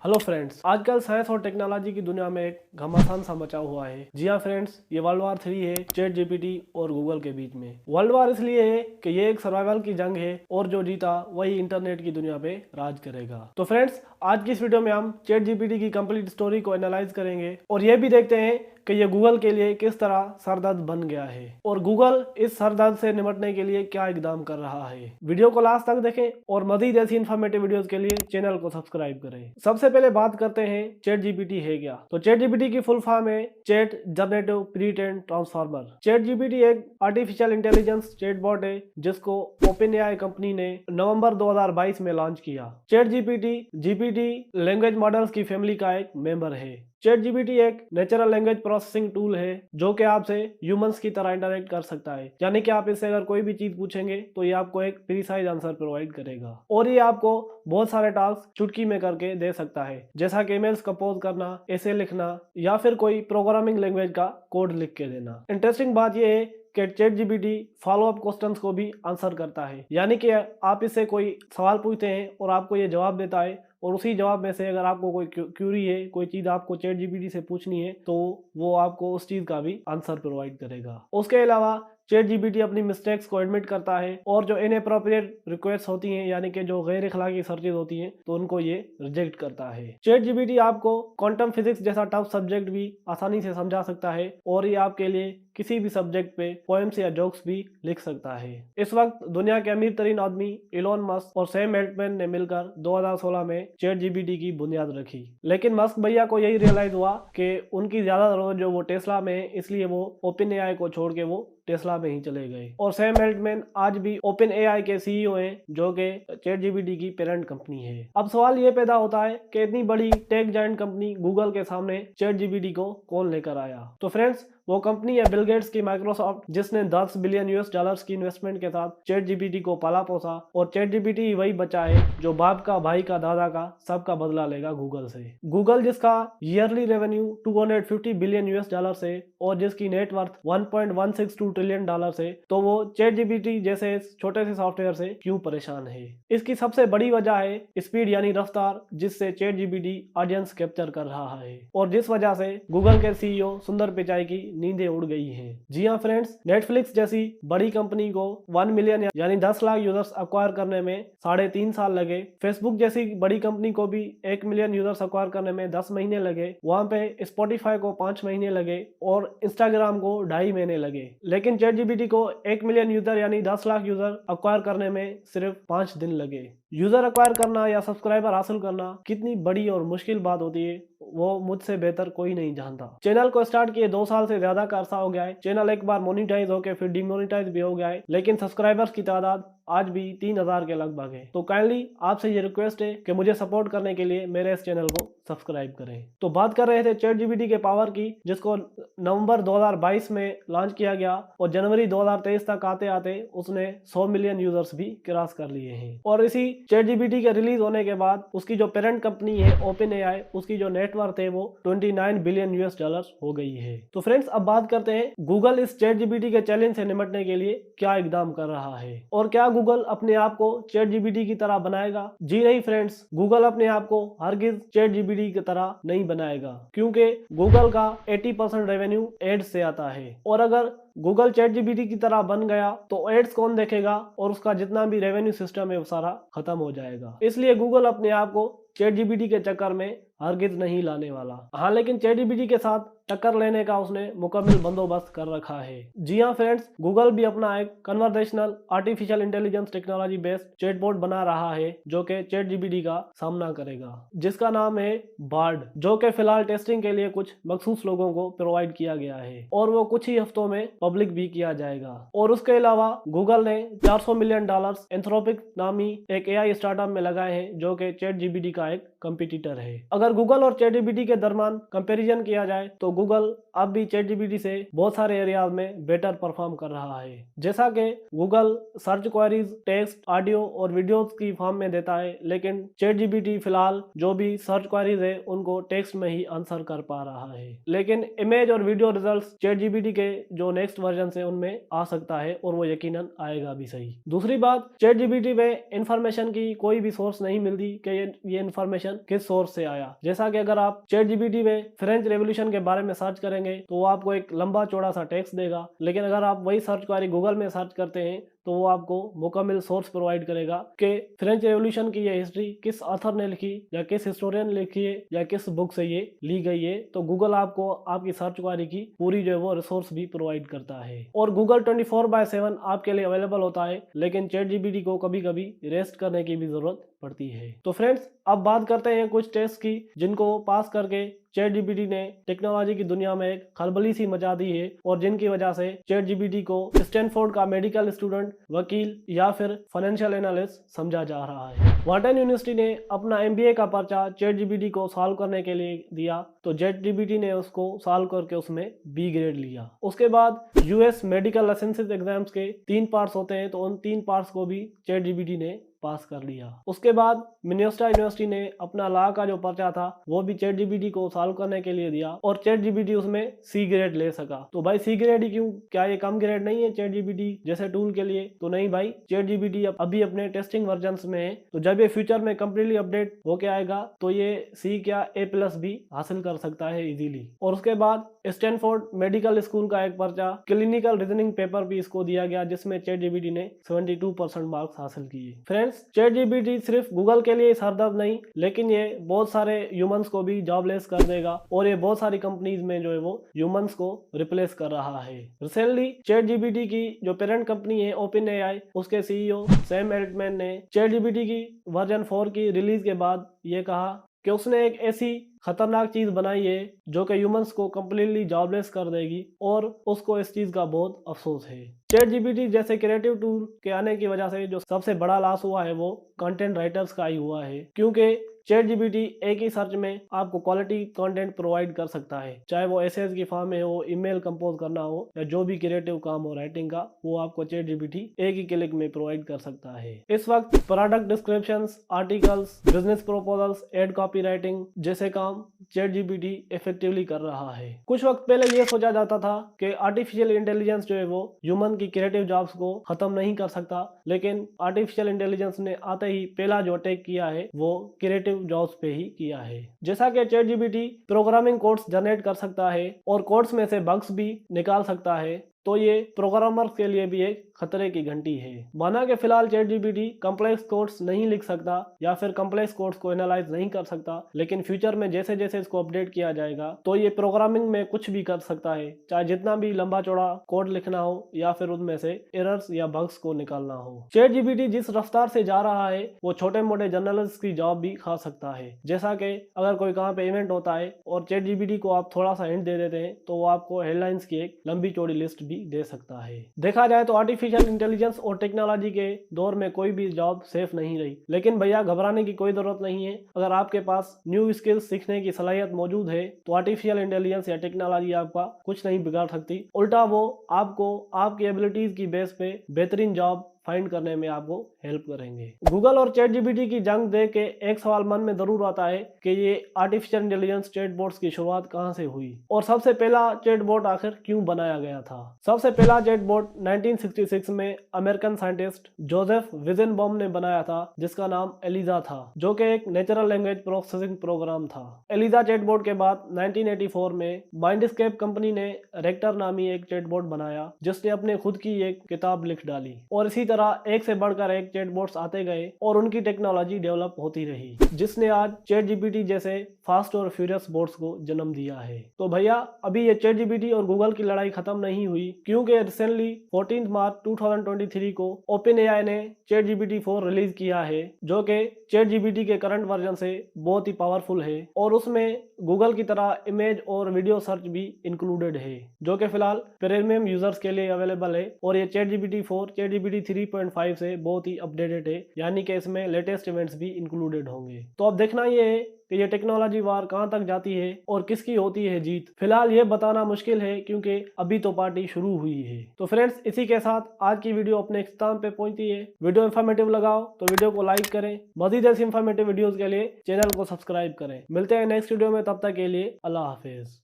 Hello friends, आजकल science और technology की दुनिया में एक घमासान सा मचा हुआ है। जी हाँ फ्रेंड्स, ये वर्ल्ड वार 3 है चैट जीपीटी और गूगल के बीच में। वर्ल्ड वार इसलिए है कि ये एक सर्वाइवल की जंग है और जो जीता वही इंटरनेट की दुनिया पे राज करेगा। तो फ्रेंड्स, आज की इस वीडियो में हम चैट जीपीटी की कंप्लीट स्टोरी को एनालाइज करेंगे और ये भी देखते हैं कि ये गूगल के लिए किस तरह सरदर्द बन गया है और गूगल इस सरदर्द से निपटने के लिए क्या इकदाम कर रहा है। वीडियो को लास्ट तक देखें और मजीद ऐसी इन्फॉर्मेटिव वीडियोस के लिए चैनल को सब्सक्राइब करें। सबसे पहले बात करते हैं चैट जीपीटी है क्या। तो चैट जीपीटी की फुल फॉर्म है chat generative pre trained transformer. Chat GPT एक आर्टिफिशियल इंटेलिजेंस चैटबॉट है जिसको ओपनएआई कंपनी ने नवंबर 2022 में लॉन्च किया। चैट जीपीटी लैंग्वेज मॉडल्स की फैमिली का एक मेंबर है। चैट जीपीटी एक नेचुरल लैंग्वेज प्रोसेसिंग टूल है जो कि आपसे ह्यूमंस की तरह इंटरेक्ट कर सकता है, यानी कि आप इससे अगर कोई भी चीज पूछेंगे तो ये आपको एक प्रीसाइज आंसर प्रोवाइड करेगा और ये आपको बहुत सारे टास्क चुटकी में करके दे सकता है, जैसा कि ईमेल्स कंपोज करना, ऐसे लिखना या फिर कोई प्रोग्रामिंग लैंग्वेज का कोड लिख के देना। इंटरेस्टिंग बात यह है कि chat GPT follow up questions को भी आंसर करता है, यानी कि आप इससे कोई सवाल पूछते हैं और आपको ये जवाब देता है और उसी जवाब में से अगर आपको कोई क्यूरी है, कोई चीज़ आपको चैट जीपीटी से पूछनी है तो वो आपको उस चीज़ का भी आंसर प्रोवाइड करेगा। उसके अलावा चैट जीपीटी अपनी मिस्टेक्स को एडमिट करता है और जो इनएप्रोप्रिएट रिक्वेस्ट होती हैं, यानी कि जो गैर अखलाकी सर्चेज होती हैं, तो उनको ये रिजेक्ट करता है। चैट जीपीटी आपको क्वांटम फिजिक्स जैसा टफ सब्जेक्ट भी आसानी से समझा सकता है और ये आपके लिए किसी भी सब्जेक्ट पे पोएम्स या जोक्स भी लिख सकता है। इस वक्त दुनिया के अमीर तरीन आदमी इलॉन मस्क और सैम एल्टमैन ने मिलकर 2016 में चैट जीपीटी की बुनियाद रखी, लेकिन मस्क भैया को यही रियलाइज हुआ कि उनकी ज्यादा जरूरत जो वो टेस्ला में है, इसलिए वो ओपनएआई को छोड़ के वो टेस्ला में ही चले गए। और सैम एल्टमैन आज भी ओपनएआई के सीईओ हैं जो कि चैट जीपीटी की पेरेंट कंपनी है। अब सवाल ये पैदा होता है कि इतनी बड़ी टेक जायंट कंपनी गूगल के सामने चैट जीपीटी को कौन लेकर आया। तो फ्रेंड्स, वो कंपनी है बिल गेट्स की माइक्रोसॉफ्ट, जिसने 10 बिलियन यूएस डॉलर्स की इन्वेस्टमेंट के साथ चैट जीपीटी को पाला पोसा। और चैट जीपीटी वही बचा है जो बाप का, भाई का, दादा का सबका बदला लेगा गूगल से। गूगल जिसका yearly revenue 250 billion US dollar है और जिसकी नेटवर्थ 1.162 ट्रिलियन डॉलर है, तो वो चैट जीपीटी जैसे छोटे से सॉफ्टवेयर से क्यों परेशान है। इसकी सबसे बड़ी वजह है स्पीड यानी रफ्तार, जिससे चैट जीपीटी ऑडियंस कैप्चर कर रहा है और जिस वजह से गूगल के सीईओ सुंदर पिचाई की नींदें उड़ गई हैं। जी हाँ फ्रेंड्स, नेटफ्लिक्स जैसी बड़ी कंपनी को 1 मिलियन यानी 10 लाख यूजर्स अक्वायर करने में 3.5 साल लगे। फेसबुक जैसी बड़ी कंपनी को भी 1 मिलियन यूजर्स अक्वायर करने में 10 महीने लगे। वहां पे स्पॉटिफाई को 5 महीने लगे और इंस्टाग्राम को 2.5 महीने लगे। लेकिन चैट जीपीटी को 1 मिलियन यूजर यानी 10 लाख यूजर अक्वायर करने में सिर्फ 5 दिन लगे। यूजर अक्वायर करना या सब्सक्राइबर हासिल करना कितनी बड़ी और मुश्किल बात होती है वो मुझसे बेहतर कोई नहीं जानता। चैनल को स्टार्ट किए 2 साल से ज्यादा का अरसा हो गया है। चैनल एक बार मोनिटाइज होकर फिर डिमोनिटाइज भी हो गया है, लेकिन सब्सक्राइबर्स की तादाद आज भी 3000 के लगभग है। तो काइंडली आपसे ये रिक्वेस्ट है कि मुझे सपोर्ट करने के लिए मेरे इस चैनल को सब्सक्राइब करें। तो बात कर रहे थे चैट जीपीटी के पावर की, जिसको नवंबर 2022 में लॉन्च किया गया और जनवरी 2023 तक आते आते उसने 100 मिलियन यूजर्स भी क्रॉस कर लिए हैं। और इसी चैट जीपीटी के रिलीज होने के बाद उसकी जो पेरेंट कंपनी है ओपनएआई, उसकी जो नेटवर्थ है वो 29 बिलियन यूएस डॉलर हो गई है। तो फ्रेंड्स, अब बात करते हैं गूगल इस चैट जीपीटी के चैलेंज से निपटने के लिए क्या इकदाम कर रहा है और क्या गूगल अपने आप को चैट जीपीटी की तरह बनाएगा। जी नहीं फ्रेंड्स, गूगल अपने आप को हरगिज चैट जीपीटी की तरह नहीं बनाएगा, क्योंकि गूगल का 80% रेवेन्यू एड्स से आता है और अगर गूगल चैट जीपीटी की तरह बन गया तो एड्स कौन देखेगा और उसका जितना भी रेवेन्यू सिस्टम है वो सारा खत्म हो जाएगा। इसलिए गूगल अपने आप को चैट जीपीटी के चक्कर में हरगिज नहीं लाने वाला। हाँ, लेकिन चैट जीपीटी के साथ टक्कर लेने का उसने मुकम्मल बंदोबस्त कर रखा है। जी हाँ फ्रेंड्स, गूगल भी अपना एक conversational artificial intelligence technology based chatbot बना रहा है जो कि चैट जीपीटी का सामना करेगा, जिसका नाम है बार्ड, जो कि फिलहाल टेस्टिंग के लिए कुछ मखसूस लोगों को प्रोवाइड किया गया है और वो कुछ ही हफ्तों में पब्लिक भी किया जाएगा। और उसके अलावा गूगल ने 400 मिलियन डॉलर्स एंथ्रोपिक नामी एक एआई स्टार्टअप में लगाए हैं जो कि चैट जीपीटी का एक कंपटीटर है। अगर अगर गूगल और चैट जीपीटी के दरमियान कंपैरिजन किया जाए तो गूगल अब भी चैट जीपीटी से बहुत सारे एरियाज में बेटर परफॉर्म कर रहा है। जैसा कि Google search queries text, audio और वीडियोस की फॉर्म में देता है, लेकिन चैट जीपीटी फिलहाल जो भी सर्च क्वेरीज है उनको टेक्स्ट में ही आंसर कर पा रहा है। लेकिन इमेज और वीडियो रिजल्ट्स चैट जीपीटी के जो नेक्स्ट वर्जन से उनमें आ सकता है और वो यकीनन आएगा भी सही। दूसरी बात, चैट जीपीटी में इंफॉर्मेशन की कोई भी सोर्स नहीं मिलती कि ये इंफॉर्मेशन किस सोर्स से आया। जैसा कि अगर आप चैट जीपीटी में फ्रेंच रेवोल्यूशन के बारे में सर्च करेंगे तो वो आपको एक लंबा चौड़ा सा टेक्स्ट देगा, लेकिन अगर आप वही सर्च क्वेरी गूगल में सर्च करते हैं तो वो आपको मुकम्मल सोर्स प्रोवाइड करेगा कि फ्रेंच रेवोल्यूशन की ये हिस्ट्री किस ऑथर ने लिखी या किस हिस्टोरियन ने लिखी है या किस बुक से ये ली गई है। तो गूगल आपको आपकी सर्च क्वेरी की पूरी जो है वो रिसोर्स भी प्रोवाइड करता है और गूगल 24/7 आपके लिए अवेलेबल होता है, लेकिन चैट जीपीटी को कभी कभी रेस्ट करने की भी जरूरत पड़ती है। तो फ्रेंड्स, अब बात करते हैं कुछ टेस्ट की जिनको पास करके चैट जीपीटी ने टेक्नोलॉजी की दुनिया में एक खलबली सी मचा दी है और जिनकी वजह से चैट जीपीटी को स्टैनफोर्ड का मेडिकल स्टूडेंट, वकील या फिर फाइनेंशियल एनालिस्ट समझा जा रहा है। वार्टन यूनिवर्सिटी ने अपना MBA का पर्चा चैट जीपीटी को सॉल्व करने के लिए दिया तो चैट जीपीटी ने उसको सॉल्व करके उसमें B ग्रेड लिया। उसके बाद US मेडिकल लाइसेंसेस एग्जाम्स के 3 पार्ट्स होते हैं तो उन 3 पार्ट्स को भी चैट जीपीटी ने पास कर लिया। उसके बाद मिनेसोटा यूनिवर्सिटी ने अपना लॉ का जो पर्चा था वो भी चैट जीपीटी को सॉल्व करने के लिए दिया और चैट जीपीटी उसमें C ग्रेड ले सका। तो भाई C ग्रेड ही क्यों? क्या ये कम ग्रेड नहीं है चैट जीपीटी जैसे टूल के लिए? तो नहीं भाई, चैट जीपीटी अभी अपने टेस्टिंग वर्जन में है, तो जब ये फ्यूचर में कंप्लीटली अपडेट होके आएगा तो ये C क्या A+ भी हासिल कर सकता है इजीली। और उसके बाद स्टैनफोर्ड मेडिकल स्कूल का एक पर्चा क्लिनिकल रीजनिंग पेपर भी इसको दिया गया जिसमें चैट जीपीटी ने 72% मार्क्स हासिल किए। फ्रेंड्स, चैट जीपीटी सिर्फ गूगल के लिए सरदर्द नहीं, लेकिन ये बहुत सारे ह्यूमंस को भी जॉबलेस कर देगा और ये बहुत सारी कंपनीज में जो है वो ह्यूमंस को रिप्लेस कर रहा है। रिसेंटली चैट जीपीटी की जो पेरेंट कंपनी है OpenAI, उसके CEO सैम एल्टमैन ने चैट जीपीटी की वर्जन 4 की रिलीज के बाद ये कहा कि उसने एक ऐसी खतरनाक चीज बनाई है जो कि ह्यूमंस को कंप्लीटली जॉबलेस कर देगी और उसको इस चीज का बहुत अफसोस है। चैट जीपीटी जैसे क्रिएटिव टूल के आने की वजह से जो सबसे बड़ा लॉस हुआ है वो कंटेंट राइटर्स का ही हुआ है, क्योंकि चैट जीपीटी एक ही सर्च में आपको क्वालिटी कंटेंट प्रोवाइड कर सकता है, चाहे वो एसेज की फॉर्म में हो, ईमेल कंपोज करना हो या जो भी क्रिएटिव काम हो राइटिंग का, वो आपको चैट जीपीटी एक ही क्लिक में प्रोवाइड कर सकता है। इस वक्त product descriptions, articles, business proposals, ad copy writing जैसे काम चैट जीपीटी इफेक्टिवली कर रहा है। कुछ वक्त पहले ये सोचा जाता था कि आर्टिफिशियल इंटेलिजेंस जो है वो ह्यूमन की क्रिएटिव जॉब्स को खत्म नहीं कर सकता, लेकिन आर्टिफिशियल इंटेलिजेंस ने आते ही पहला जो अटैक किया है वो क्रिएटिव जॉब्स पे ही किया है। जैसा कि chat GPT programming codes generate कर सकता है और कोड्स में से बग्स भी निकाल सकता है, तो ये प्रोग्रामर्स के लिए भी एक खतरे की घंटी है। माना कि फिलहाल चैट जीपीटी कॉम्प्लेक्स कोड्स नहीं लिख सकता या फिर कॉम्प्लेक्स कोड्स को एनालाइज नहीं कर सकता, लेकिन फ्यूचर में जैसे जैसे इसको अपडेट किया जाएगा तो ये प्रोग्रामिंग में कुछ भी कर सकता है, चाहे जितना भी लंबा चौड़ा कोड लिखना हो या फिर उनमें से एरर्स या बग्स को निकालना हो। चैट जीपीटी जिस रफ्तार से जा रहा है वो छोटे मोटे जर्नलिस्ट की जॉब भी खा सकता है। जैसा कि अगर कोई कहाँ पे इवेंट होता है और चैट जीपीटी को आप थोड़ा सा हिंट दे देते हैं तो वो आपको हेडलाइंस की एक लंबी चौड़ी लिस्ट भी दे सकता है। देखा जाए तो आर्टिफिशियल इंटेलिजेंस और टेक्नोलॉजी के दौर में कोई भी जॉब सेफ नहीं रही, लेकिन भैया घबराने की कोई जरूरत नहीं है। अगर आपके पास न्यू स्किल्स सीखने की सलाहियत मौजूद है तो आर्टिफिशियल इंटेलिजेंस या टेक्नोलॉजी आपका कुछ नहीं बिगाड़ सकती, उल्टा वो आपको आपकी एबिलिटीज की बेस पे बेहतरीन जॉब फाइंड करने में आपको हेल्प करेंगे। गूगल और चैट जीपीटी की जंग देख के एक सवाल मन में जरूर आता है कि ये आर्टिफिशियल इंटेलिजेंस चैटबॉट्स की शुरुआत कहां से हुई और सबसे पहला चैटबॉट आखिर क्यों बनाया गया था। सबसे पहला चैटबॉट 1966 में अमेरिकन साइंटिस्ट जोसेफ विजनबॉम ने बनाया था, जिसका नाम एलिजा था, जो कि एक नेचुरल लैंग्वेज प्रोसेसिंग प्रोग्राम था। एलिजा चैटबॉट के बाद 1984 में माइंडस्केप कंपनी ने रेक्टर नामी एक चैटबॉट बनाया जिसने अपने खुद की एक किताब लिख डाली और इसी तरह एक से बढ़कर एक चैटबॉट्स आते गए और उनकी टेक्नोलॉजी डेवलप होती रही, जिसने आज चैट जीपीटी जैसे फास्ट और फ्यूरियस बोट्स को जन्म दिया है। तो भैया अभी ये चैट जीपीटी और गूगल की लड़ाई खत्म नहीं हुई, क्योंकि रिसेंटली 14 मार्च 2023 को OpenAI ने चैट जीपीटी 4 रिलीज किया है, जो कि चैट जीपीटी के करंट वर्जन से बहुत ही पावरफुल है और उसमें गूगल की तरह इमेज और वीडियो सर्च भी इंक्लूडेड है, जो कि फिलहाल प्रीमियम यूजर्स के लिए अवेलेबल है। और ये चैट जीपीटी 4 चैट जीपीटी 3.5 से बहुत ही अपडेटेड है, यानी कि इसमें लेटेस्ट इवेंट्स भी इंक्लूडेड होंगे। तो अब देखना ये है कि ये टेक्नोलॉजी वार कहां तक जाती है और किसकी होती है जीत। फिलहाल ये बताना मुश्किल है क्योंकि अभी तो पार्टी शुरू हुई है। तो फ्रेंड्स, इसी के साथ आज की वीडियो अपने इख्तिताम पे पहुंचती है। वीडियो इन्फॉर्मेटिव लगाओ तो वीडियो को लाइक करें। मजीद ऐसी इन्फॉर्मेटिव वीडियोस के लिए चैनल को सब्सक्राइब करें। मिलते हैं नेक्स्ट वीडियो में, तब तक के लिए अल्लाह हाफिज।